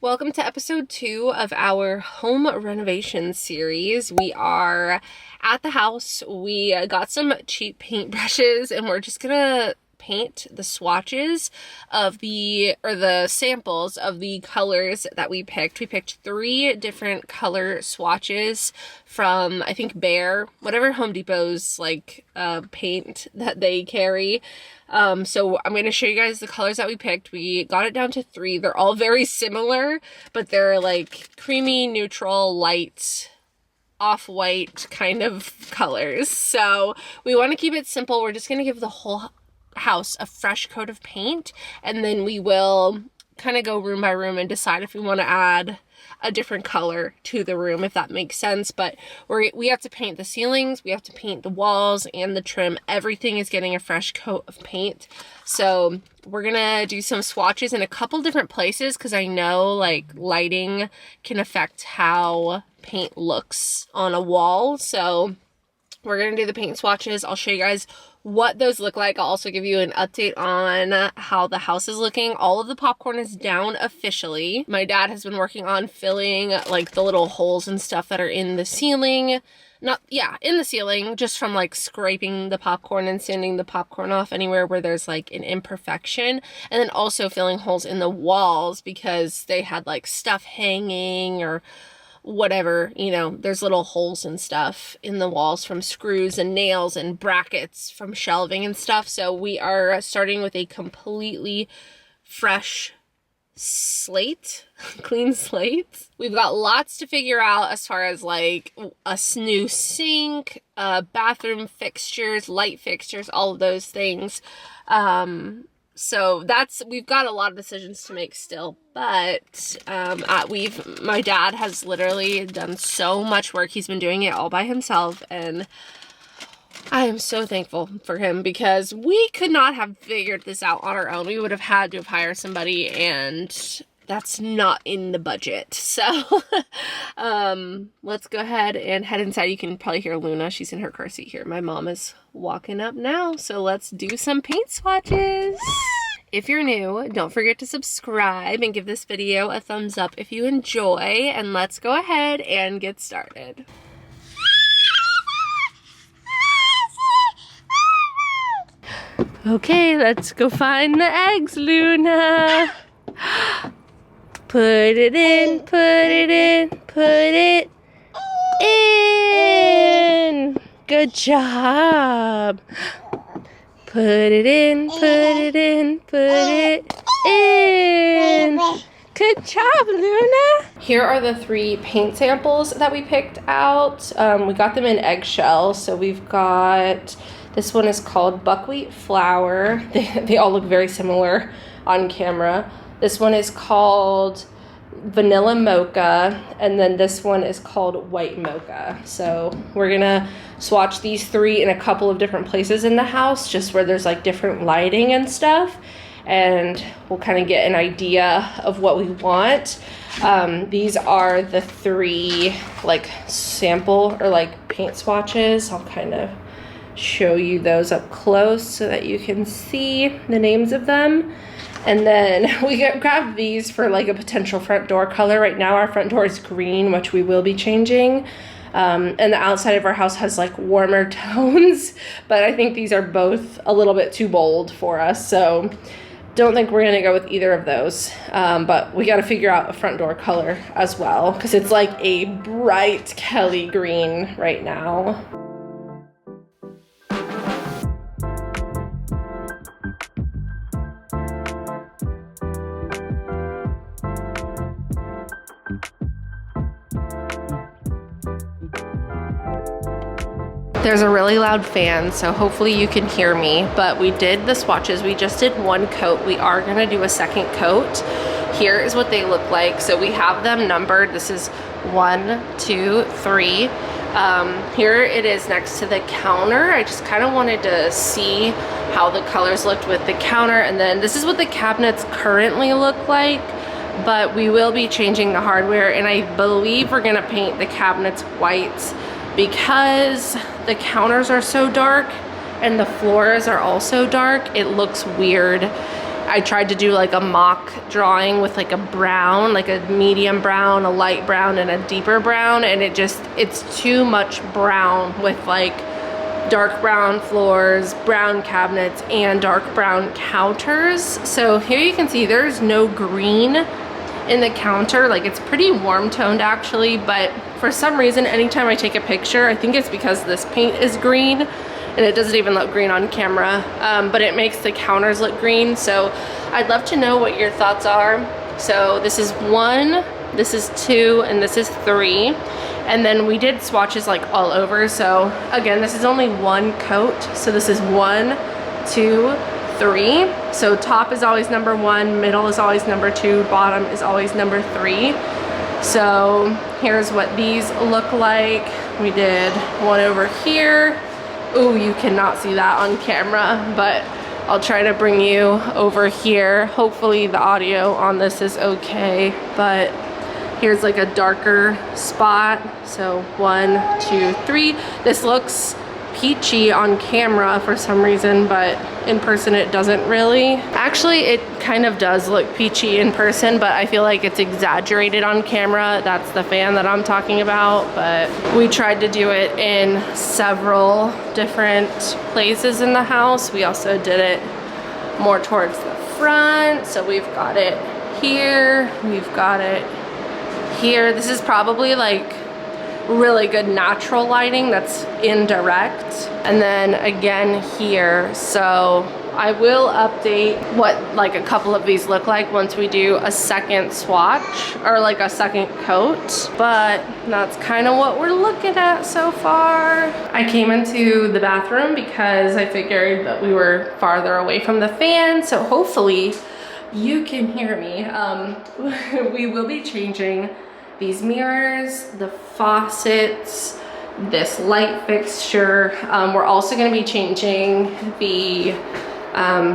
Welcome to episode 2 of our home renovation series. We are at the house. We got some cheap paint brushes and we're just gonna paint the swatches of the samples of the colors that we picked. We picked 3 different color swatches from, I think, Behr, whatever Home Depot's paint that they carry. So I'm going to show you guys the colors that we picked. We got it down to 3. They're all very similar, but they're like creamy, neutral, light, off-white kind of colors. So we want to keep it simple. We're just going to give the whole house a fresh coat of paint, and then we will kind of go room by room and decide if we want to add a different color to the room, if that makes sense. But we have to paint the ceilings, we have to paint the walls and the trim. Everything is getting a fresh coat of paint. So we're gonna do some swatches in a couple different places because I know like lighting can affect how paint looks on a wall. So we're gonna do the paint swatches. I'll show you guys what those look like. I'll also give you an update on how the house is looking. All of the popcorn is down officially. My dad has been working on filling like the little holes and stuff that are in the ceiling. In the ceiling, just from like scraping the popcorn and sanding the popcorn off anywhere where there's like an imperfection. And then also filling holes in the walls because they had like stuff hanging or whatever, you know, there's little holes and stuff in the walls from screws and nails and brackets from shelving and stuff. So we are starting with a completely fresh slate, clean slate. We've got lots to figure out as far as like a new sink, bathroom fixtures, light fixtures, all of those things. So we've got a lot of decisions to make still, but my dad has literally done so much work. He's been doing it all by himself, and I am so thankful for him because we could not have figured this out on our own. We would have had to have hired somebody, and that's not in the budget. So let's go ahead and head inside. You can probably hear Luna. She's in her car seat here. My mom is walking up now. So let's do some paint swatches. If you're new, don't forget to subscribe and give this video a thumbs up if you enjoy. And let's go ahead and get started. Okay, let's go find the eggs, Luna. Put it in, put it in, put it in. Good job. Put it in, put it in, put it in. Good job, Luna. Here are the 3 paint samples that we picked out. We got them in eggshell. So we've got, this one is called Buckwheat Flour. They all look very similar on camera. This one is called Vanilla Mocha, and then this one is called White Mocha. So we're gonna swatch these 3 in a couple of different places in the house, just where there's like different lighting and stuff, and we'll kind of get an idea of what we want. These are the 3 like sample or like paint swatches. I'll kind of show you those up close so that you can see the names of them. And then we grabbed these for like a potential front door color. Right now our front door is green, which we will be changing. And the outside of our house has like warmer tones, but I think these are both a little bit too bold for us. So don't think we're gonna go with either of those. But we gotta figure out a front door color as well, because it's like a bright Kelly green right now. There's a really loud fan, so hopefully you can hear me, but we did the swatches. We just did 1 coat. We are gonna do a second coat. Here is what they look like. So we have them numbered. This is 1, 2, 3. Here it is next to the counter. I just kind of wanted to see how the colors looked with the counter, and then this is what the cabinets currently look like, but we will be changing the hardware, and I believe we're gonna paint the cabinets white because the counters are so dark and the floors are also dark. It looks weird I tried to do like a mock drawing with like a brown, like a medium brown, a light brown, and a deeper brown, and it's too much brown with like dark brown floors, brown cabinets, and dark brown counters. So here you can see there's no green in the counter. Like, it's pretty warm toned actually, but for some reason anytime I take a picture, I think it's because this paint is green, and it doesn't even look green on camera, but it makes the counters look green. So I'd love to know what your thoughts are. So this is 1, this is 2, and this is 3. And then we did swatches like all over. So again, this is only 1 coat. So this is 1, 2, 3. So top is always number 1, middle is always number 2, bottom is always number 3. So here's what these look like. We did one over here. Ooh, you cannot see that on camera, but I'll try to bring you over here. Hopefully the audio on this is okay, but here's like a darker spot. So 1, 2, 3. This looks peachy on camera for some reason, but in person it doesn't really. Actually, it kind of does look peachy in person, but I feel like it's exaggerated on camera. That's the fan that I'm talking about, but we tried to do it in several different places in the house. We also did it more towards the front. So we've got it here, we've got it here. This is probably like really good natural lighting that's indirect. And then again here. So I will update what like a couple of these look like once we do a second swatch or like a second coat, but that's kind of what we're looking at so far. I came into the bathroom because I figured that we were farther away from the fan, so hopefully you can hear me. We will be changing these mirrors, the faucets, this light fixture. We're also going to be changing the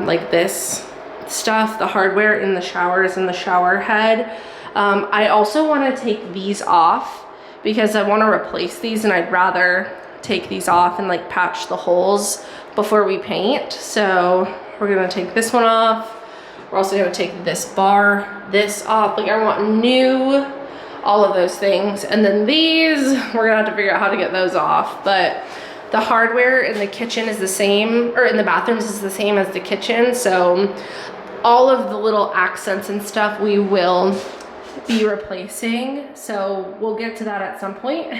like this stuff, the hardware in the showers and the shower head. I also want to take these off because I want to replace these, and I'd rather take these off and like patch the holes before we paint. So we're going to take this one off. We're also going to take this bar, this off. Like, I want new, all of those things. And then these, we're gonna have to figure out how to get those off. But the hardware in the kitchen is the same, or in the bathrooms is the same as the kitchen. So all of the little accents and stuff we will be replacing. So we'll get to that at some point.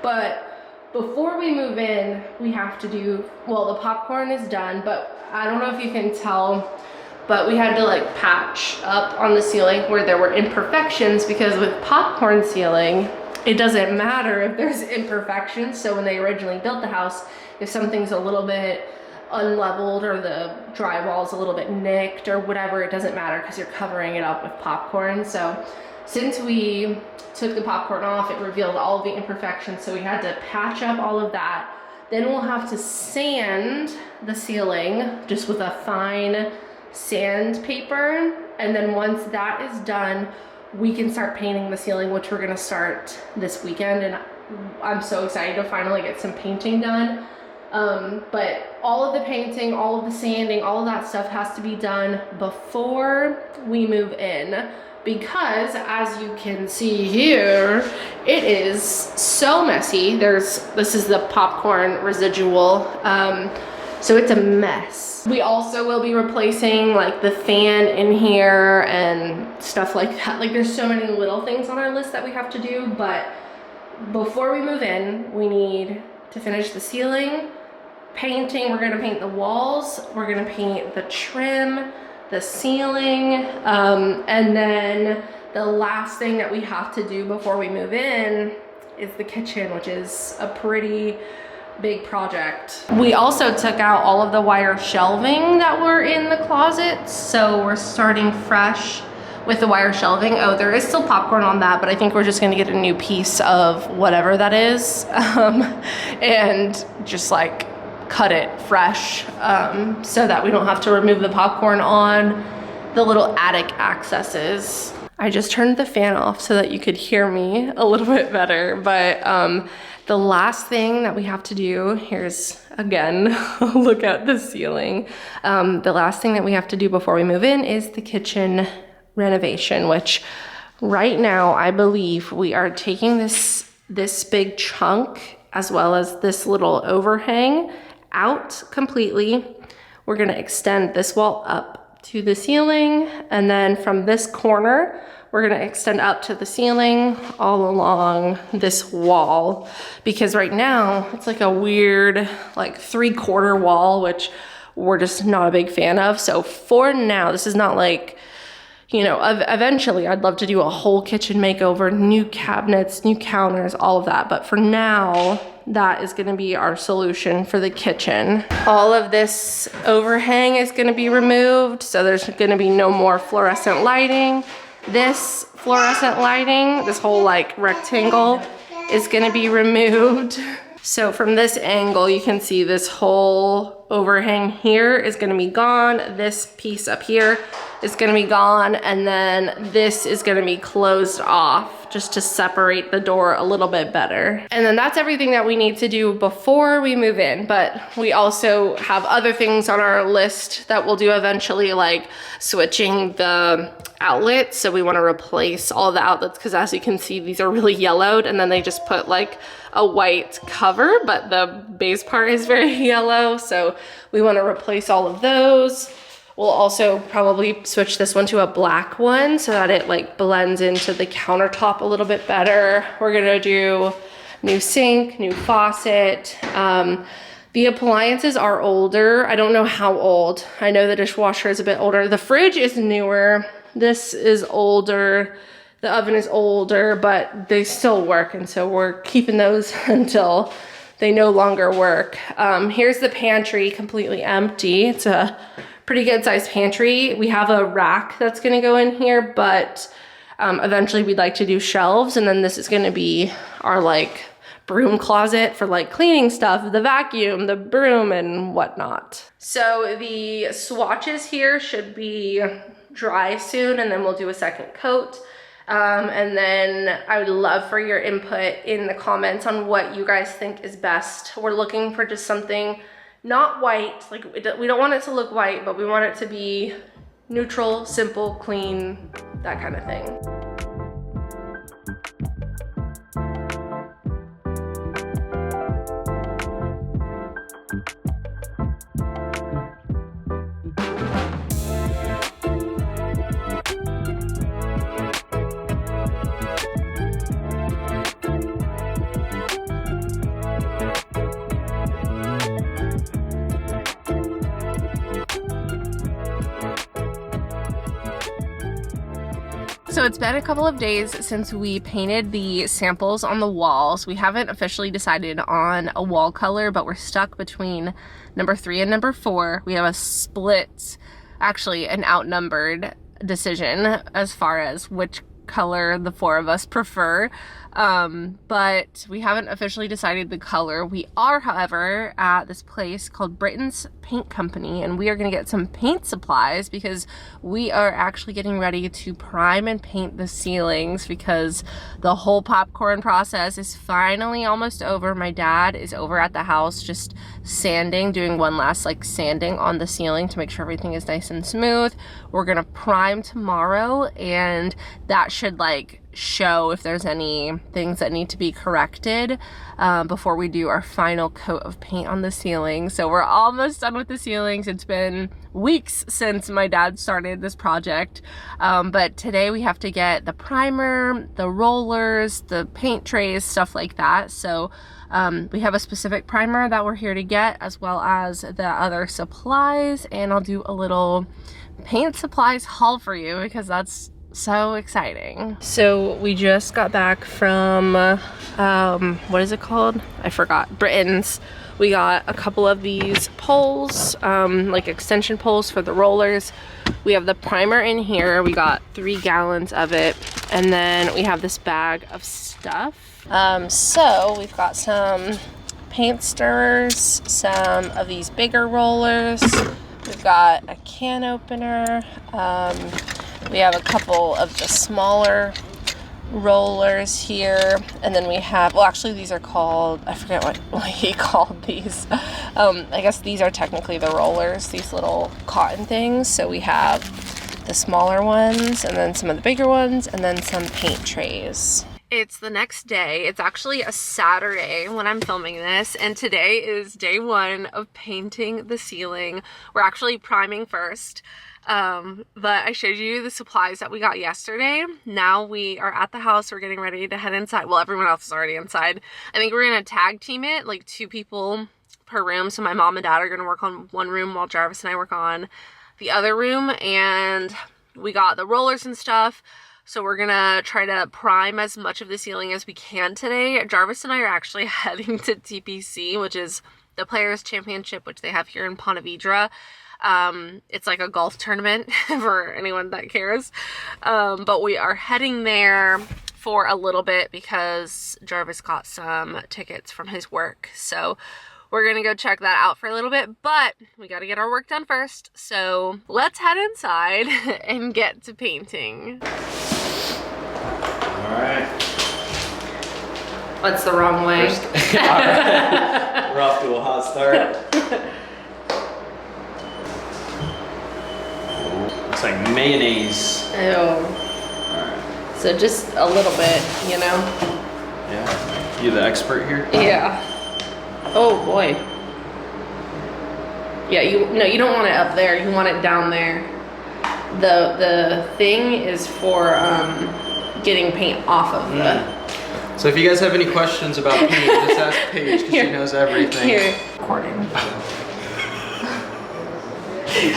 But before we move in, we have to do, well, the popcorn is done, but I don't know if you can tell, but we had to like patch up on the ceiling where there were imperfections, because with popcorn ceiling, it doesn't matter if there's imperfections. So when they originally built the house, if something's a little bit unleveled or the drywall's a little bit nicked or whatever, it doesn't matter because you're covering it up with popcorn. So since we took the popcorn off, it revealed all of the imperfections. So we had to patch up all of that. Then we'll have to sand the ceiling just with a fine sandpaper, and then once that is done, we can start painting the ceiling, which we're gonna start this weekend. And I'm so excited to finally get some painting done. But all of the painting, all of the sanding, all of that stuff has to be done before we move in, because as you can see here, it is so messy. This is the popcorn residual, so it's a mess. We also will be replacing like the fan in here and stuff like that. Like, there's so many little things on our list that we have to do, but before we move in, we need to finish the ceiling, painting. We're gonna paint the walls, we're gonna paint the trim, the ceiling, and then the last thing that we have to do before we move in is the kitchen, which is a pretty big project. We also took out all of the wire shelving that were in the closets, so we're starting fresh with the wire shelving. Oh, there is still popcorn on that, but I think we're just gonna get a new piece of whatever that is, and just like cut it fresh, so that we don't have to remove the popcorn on the little attic accesses. I just turned the fan off so that you could hear me a little bit better, but the last thing that we have to do, here's again, look at the ceiling. The last thing that we have to do before we move in is the kitchen renovation, which right now I believe we are taking this big chunk as well as this little overhang out completely. We're gonna extend this wall up to the ceiling, and then from this corner, we're gonna extend up to the ceiling all along this wall, because right now it's like a weird like 3/4 wall, which we're just not a big fan of. So for now, this is not like, you know, eventually I'd love to do a whole kitchen makeover, new cabinets, new counters, all of that. But for now, that is gonna be our solution for the kitchen. All of this overhang is gonna be removed, so there's gonna be no more fluorescent lighting. This fluorescent lighting, this whole like rectangle, is gonna be removed. So from this angle, you can see this whole overhang here is gonna be gone. This piece up here is gonna be gone, and then this is gonna be closed off just to separate the door a little bit better. And then that's everything that we need to do before we move in, but we also have other things on our list that we'll do eventually, like switching the outlets. So we wanna replace all the outlets, because as you can see, these are really yellowed, and then they just put like a white cover, but the base part is very yellow. So we wanna replace all of those. We'll also probably switch this one to a black one so that it like blends into the countertop a little bit better. We're gonna do new sink, new faucet. The appliances are older. I don't know how old. I know the dishwasher is a bit older. The fridge is newer. This is older. The oven is older, but they still work. And so we're keeping those until they no longer work. Here's the pantry, completely empty. It's a pretty good sized pantry. We have a rack that's gonna go in here, but eventually we'd like to do shelves, and then this is gonna be our like broom closet for like cleaning stuff, the vacuum, the broom, and whatnot. So the swatches here should be dry soon, and then we'll do a second coat. And then I would love for your input in the comments on what you guys think is best. We're looking for just something not white, like we don't want it to look white, but we want it to be neutral, simple, clean, that kind of thing. So it's been a couple of days since we painted the samples on the walls. We haven't officially decided on a wall color, but we're stuck between number 3 and number 4. We have a split, actually an outnumbered decision as far as which color the 4 of us prefer. But we haven't officially decided the color. We are, however, at this place called Britain's Paint Company, and we are going to get some paint supplies because we are actually getting ready to prime and paint the ceilings, because the whole popcorn process is finally almost over. My dad is over at the house just sanding, doing one last like sanding on the ceiling to make sure everything is nice and smooth. We're going to prime tomorrow, and that should like show if there's any things that need to be corrected before we do our final coat of paint on the ceiling. So we're almost done with the ceilings. It's been weeks since my dad started this project, but today we have to get the primer, the rollers, the paint trays, stuff like that. So we have a specific primer that we're here to get, as well as the other supplies, and I'll do a little paint supplies haul for you because that's so exciting. So we just got back from what is it called? I forgot. Britain's. We got a couple of these poles, like extension poles for the rollers. We have the primer in here. We got 3 gallons of it, and then we have this bag of stuff. So we've got some paint stirrers, some of these bigger rollers. We've got a can opener, We have a couple of the smaller rollers here, and then we have, well, actually these are called, I forget what he called these. I guess these are technically the rollers, these little cotton things. So we have the smaller ones, and then some of the bigger ones, and then some paint trays. It's the next day. It's actually a Saturday when I'm filming this, and today is day one of painting the ceiling. We're actually priming first. But I showed you the supplies that we got yesterday. Now we are at the house. We're getting ready to head inside. Well, everyone else is already inside. I think we're gonna tag team it, like 2 people per room. So my mom and dad are gonna work on one room while Jarvis and I work on the other room. And we got the rollers and stuff. So we're gonna try to prime as much of the ceiling as we can today. Jarvis and I are actually heading to TPC, which is the Players Championship, which they have here in Ponte Vedra. It's like a golf tournament for anyone that cares. But we are heading there for a little bit because Jarvis got some tickets from his work. So we're gonna go check that out for a little bit, but we gotta get our work done first. So let's head inside and get to painting. All right. That's the wrong way. All right. We're off to a hot start. Looks like mayonnaise. Ew. Alright. So just a little bit, you know? Yeah. You the expert here? Yeah. Oh boy. Yeah, you don't want it up there. You want it down there. The thing is for getting paint off of the. So if you guys have any questions about paint, just ask Paige because she knows everything. Here. Recording.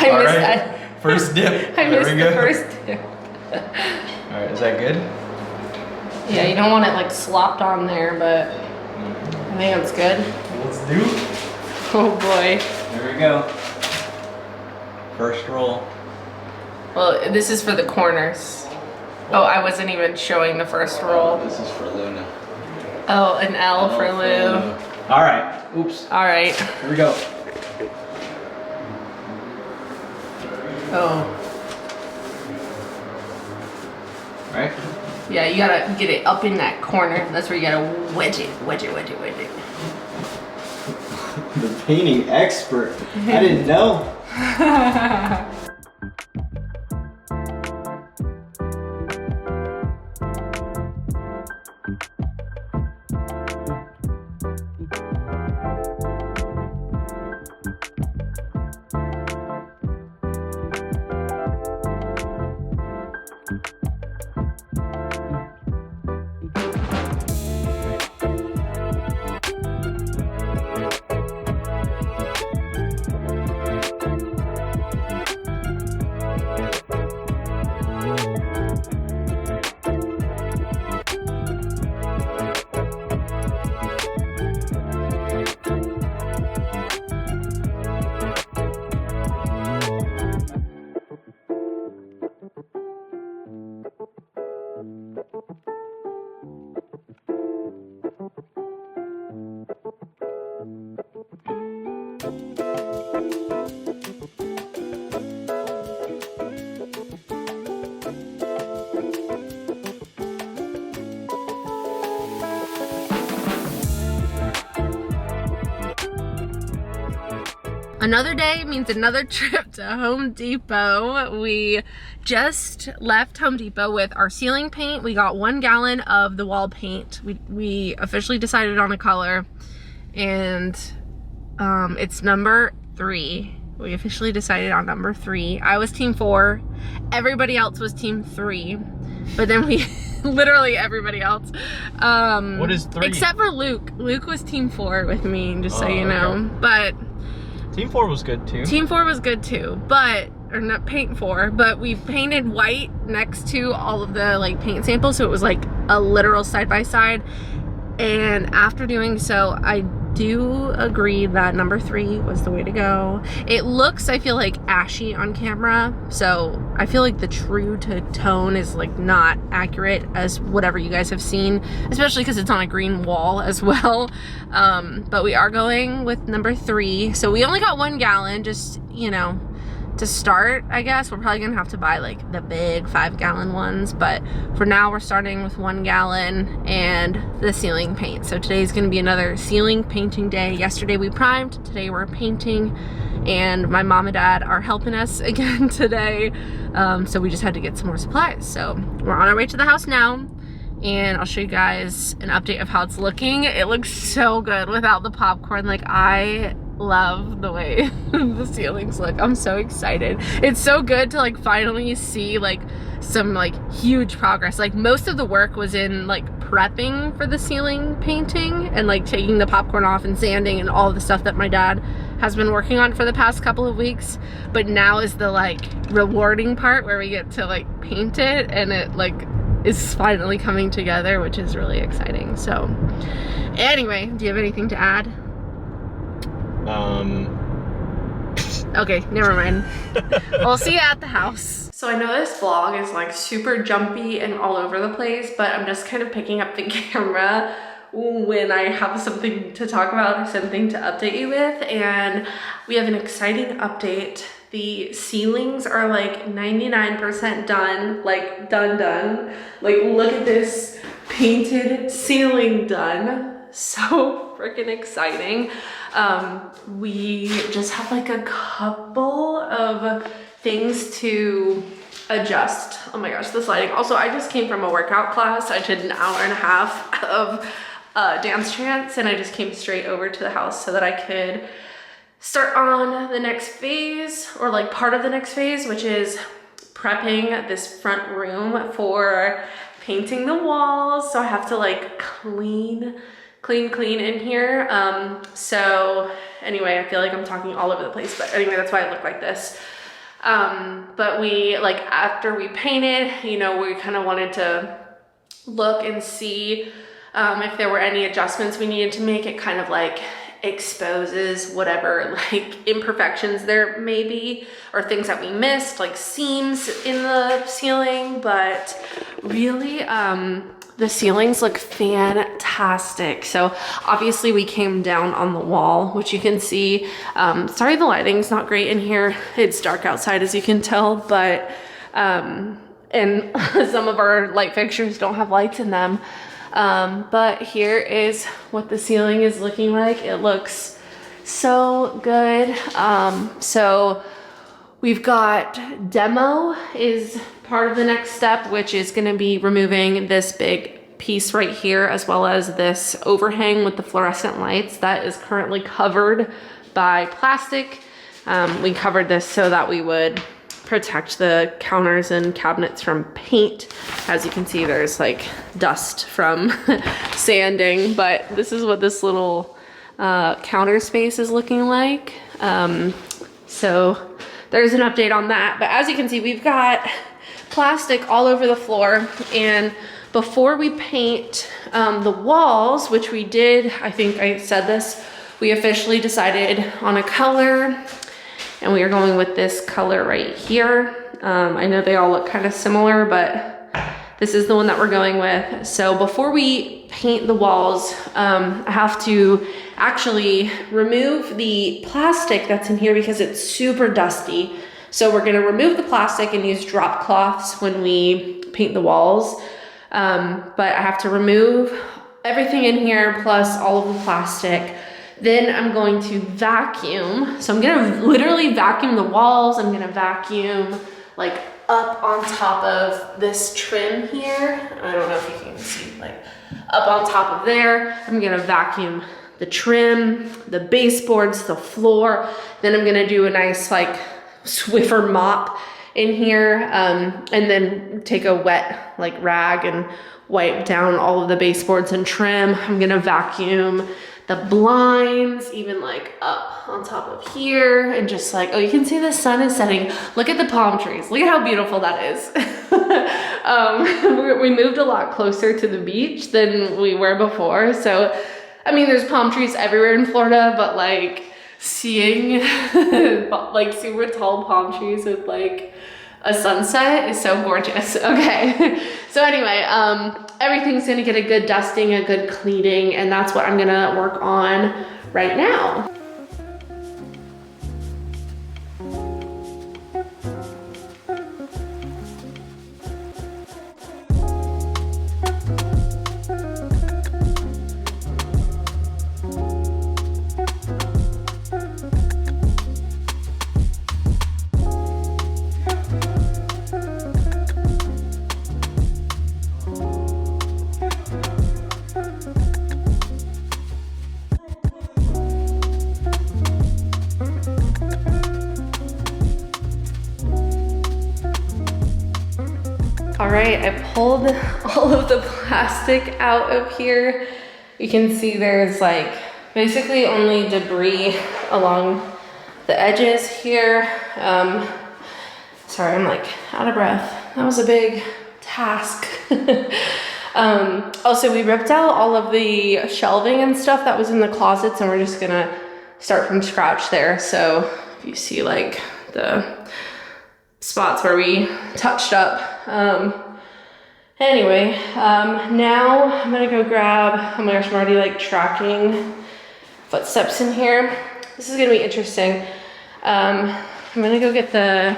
All right. First dip. I missed the first dip. Alright, is that good? Yeah, you don't want it like slopped on there, but I think it's good. Let's do it. Oh boy. There we go. First roll. Well, this is for the corners. Oh, I wasn't even showing the first roll. This is for Luna. Oh, an L for Lou. Alright. Oops. Alright. Here we go. Oh. Right? Yeah, you gotta get it up in that corner. That's where you gotta wedge it. Wedge it, wedge it, wedge it. The painting expert. I didn't know. Another day means another trip to Home Depot. We just left Home Depot with our ceiling paint. We got 1 gallon of the wall paint. We officially decided on a color, and it's number 3. We officially decided on number 3. I was team 4. Everybody else was team 3. But then we, literally everybody else. What is 3? Except for Luke. Luke was team 4 with me, just so you know. Okay. But Team 4 was good too. Team 4 was good too, but, or not paint 4, but we painted white next to all of the like paint samples, so it was like a literal side by side. And after doing so, I do agree that number 3 was the way to go. It looks, I feel like, ashy on camera, so I feel like the true to tone is like not accurate as whatever you guys have seen, especially because it's on a green wall as well. But we are going with number 3. So we only got 1 gallon, just, you know, to start, I guess. We're probably gonna have to buy like the big 5-gallon ones, but for now we're starting with 1 gallon and the ceiling paint. So today's gonna be another ceiling painting day. Yesterday we primed, today we're painting, and my mom and dad are helping us again today. So we just had to get some more supplies. So we're on our way to the house now, and I'll show you guys an update of how it's looking. It looks so good without the popcorn. Like, I love the way the ceilings look. I'm so excited. It's so good to like finally see like some like huge progress. Like, most of the work was in like prepping for the ceiling painting and like taking the popcorn off and sanding and all the stuff that my dad has been working on for the past couple of weeks. But now is the like rewarding part where we get to like paint it, and it like is finally coming together, which is really exciting. So anyway, do you have anything to add? Okay, never mind. We'll see you at the house. So I know this vlog is like super jumpy and all over the place, but I'm just kind of picking up the camera when I have something to talk about or something to update you with. And we have an exciting update. The ceilings are like 99% done, like done. Like, look at this painted ceiling done. So freaking exciting. We just have like a couple of things to adjust. Oh my gosh, this lighting. Also, I just came from a workout class. I did an hour and a half of dance chants, and I just came straight over to the house so that I could start on the next phase, or like part of the next phase, which is prepping this front room for painting the walls. So I have to like clean in here. So anyway, I feel like I'm talking all over the place, but anyway, that's why I look like this. But we, like, after we painted, you know, we kind of wanted to look and see if there were any adjustments we needed to make. It kind of like exposes whatever like imperfections there may be, or things that we missed, like seams in the ceiling. But really, the ceilings look fantastic. So obviously we came down on the wall, which you can see. Sorry, the lighting's not great in here. It's dark outside, as you can tell, but and some of our light fixtures don't have lights in them. But here is what the ceiling is looking like. It looks so good. So we've got demo is part of the next step, which is going to be removing this big piece right here, as well as this overhang with the fluorescent lights that is currently covered by plastic. We covered this so that we would protect the counters and cabinets from paint. As you can see, there's like dust from sanding, but this is what this little counter space is looking like. So there's an update on that. But as you can see, we've got plastic all over the floor, and before we paint the walls, which we did, I think I said this, we officially decided on a color, and we are going with this color right here. I know they all look kind of similar, but this is the one that we're going with. So before we paint the walls, I have to actually remove the plastic that's in here because it's super dusty. So we're gonna remove the plastic and use drop cloths when we paint the walls. But I have to remove everything in here plus all of the plastic. Then I'm going to vacuum. So I'm gonna literally vacuum the walls. I'm gonna vacuum like up on top of this trim here. I don't know if you can see, like up on top of there. I'm gonna vacuum the trim, the baseboards, the floor. Then I'm gonna do a nice like Swiffer mop in here, and then take a wet like rag and wipe down all of the baseboards and trim. I'm gonna vacuum the blinds, even like up on top of here, and just like, oh, you can see the sun is setting. Look at the palm trees. Look at how beautiful that is. We moved a lot closer to the beach than we were before. So, I mean, there's palm trees everywhere in Florida, but like seeing like super tall palm trees with like a sunset is so gorgeous. Okay. So anyway, everything's gonna get a good dusting, a good cleaning, and that's what I'm gonna work on right now. I pulled all of the plastic out of here. You can see there's like basically only debris along the edges here. Sorry, I'm like out of breath. That was a big task. Also, we ripped out all of the shelving and stuff that was in the closets, and we're just gonna start from scratch there. So if you see like the spots where we touched up. Anyway, now I'm gonna go grab, oh my gosh, I'm already like tracking footsteps in here. This is gonna be interesting. I'm gonna go get the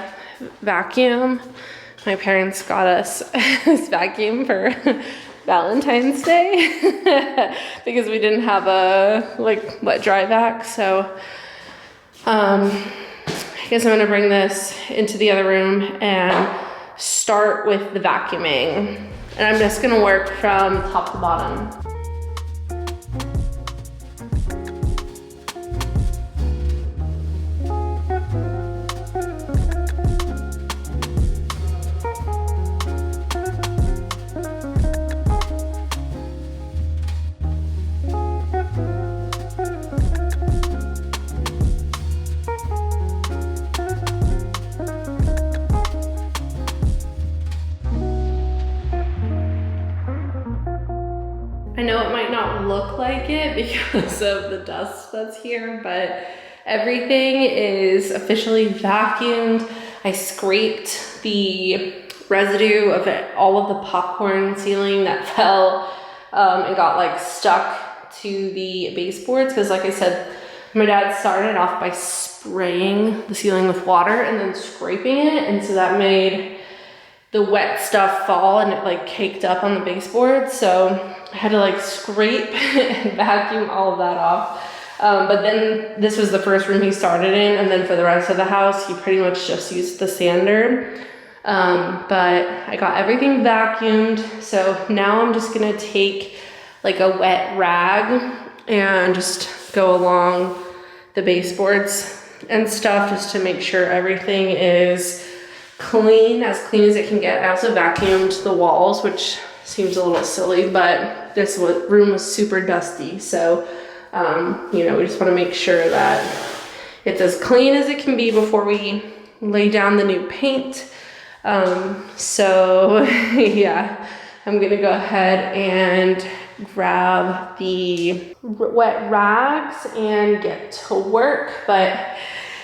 vacuum. My parents got us this vacuum for Valentine's Day because we didn't have a like wet dry vac. So I guess I'm gonna bring this into the other room and start with the vacuuming. And I'm just gonna work from top to bottom. I know it might not look like it because of the dust that's here, but everything is officially vacuumed. I scraped the residue of all of the popcorn ceiling that fell and got like stuck to the baseboards, because like I said, my dad started off by spraying the ceiling with water and then scraping it, and so that made the wet stuff fall and it like caked up on the baseboard. So I had to like scrape and vacuum all of that off. But then this was the first room he started in, and then for the rest of the house, he pretty much just used the sander. But I got everything vacuumed. So now I'm just gonna take like a wet rag and just go along the baseboards and stuff just to make sure everything is clean as it can get. I also vacuumed the walls, which seems a little silly, but this room was super dusty. So, you know, we just want to make sure that it's as clean as it can be before we lay down the new paint. So yeah, I'm gonna go ahead and grab the wet rags and get to work, but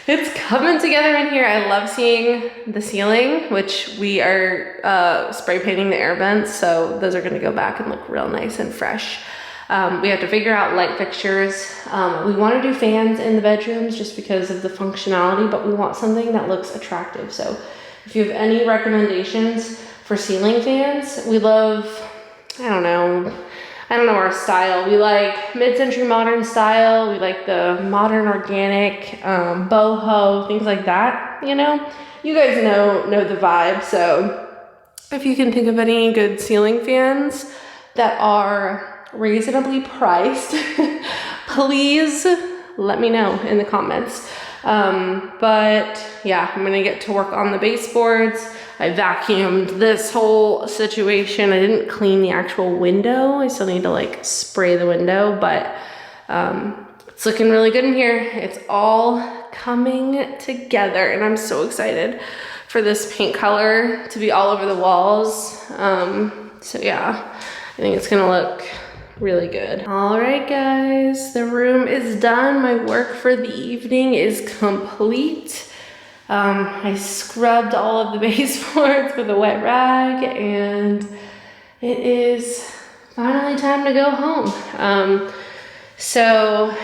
it's coming together in here. I love seeing the ceiling, which we are spray painting the air vents, so those are gonna go back and look real nice and fresh. We have to figure out light fixtures. We wanna do fans in the bedrooms just because of the functionality, but we want something that looks attractive. So if you have any recommendations for ceiling fans, we love, I don't know our style. We like mid-century modern style. We like the modern organic, boho, things like that, you know? You guys know the vibe. So if you can think of any good ceiling fans that are reasonably priced, please let me know in the comments. But yeah, I'm gonna get to work on the baseboards. I vacuumed this whole situation. I didn't clean the actual window. I still need to like spray the window, but it's looking really good in here. It's all coming together, and I'm so excited for this paint color to be all over the walls. So yeah, I think it's gonna look really good. All right, guys, the room is done. My work for the evening is complete. I scrubbed all of the baseboards with a wet rag, and it is finally time to go home. So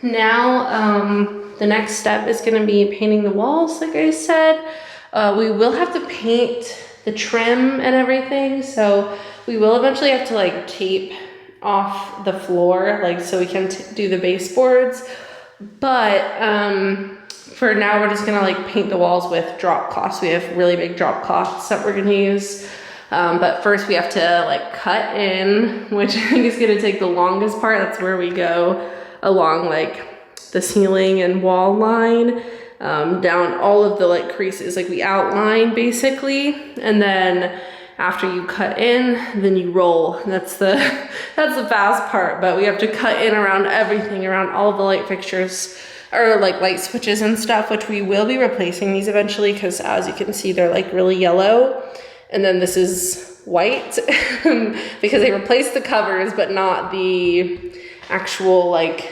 now the next step is gonna be painting the walls, like I said. We will have to paint the trim and everything, so we will eventually have to like tape off the floor, like so we can do the baseboards. But for now, we're just gonna like paint the walls with drop cloths. We have really big drop cloths that we're gonna use. But first we have to like cut in, which I think is gonna take the longest part. That's where we go along like the ceiling and wall line, down all of the like creases. Like we outline basically, and then after you cut in, then you roll. That's the fast part, but we have to cut in around everything, around all the light fixtures, or like light switches and stuff, which we will be replacing these eventually, because as you can see, they're like really yellow. And then this is white because they replaced the covers, but not the actual like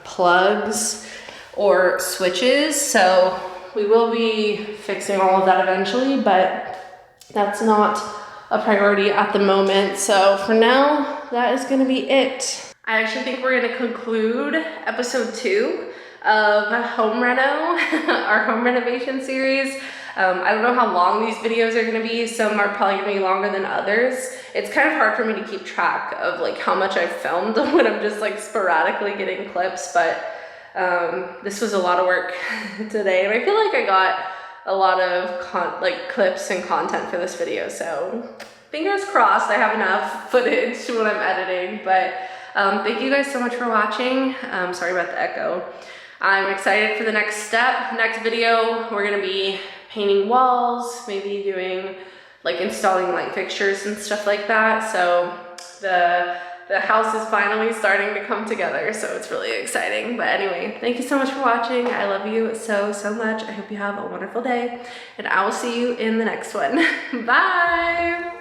plugs or switches. So we will be fixing all of that eventually, but that's not a priority at the moment. So for now, that is gonna be it. I actually think we're gonna conclude episode 2 of Home Reno, our home renovation series. I don't know how long these videos are gonna be. Some are probably gonna be longer than others. It's kind of hard for me to keep track of like how much I've filmed when I'm just like sporadically getting clips, but this was a lot of work today, and I feel like I got a lot of clips and content for this video, so fingers crossed I have enough footage when I'm editing. But thank you guys so much for watching. Sorry about the echo. I'm excited for the next step. Next video, we're gonna be painting walls, maybe doing like installing light fixtures and stuff like that. So the house is finally starting to come together, so it's really exciting. But anyway, thank you so much for watching. I love you so much. I hope you have a wonderful day, and I will see you in the next one. Bye.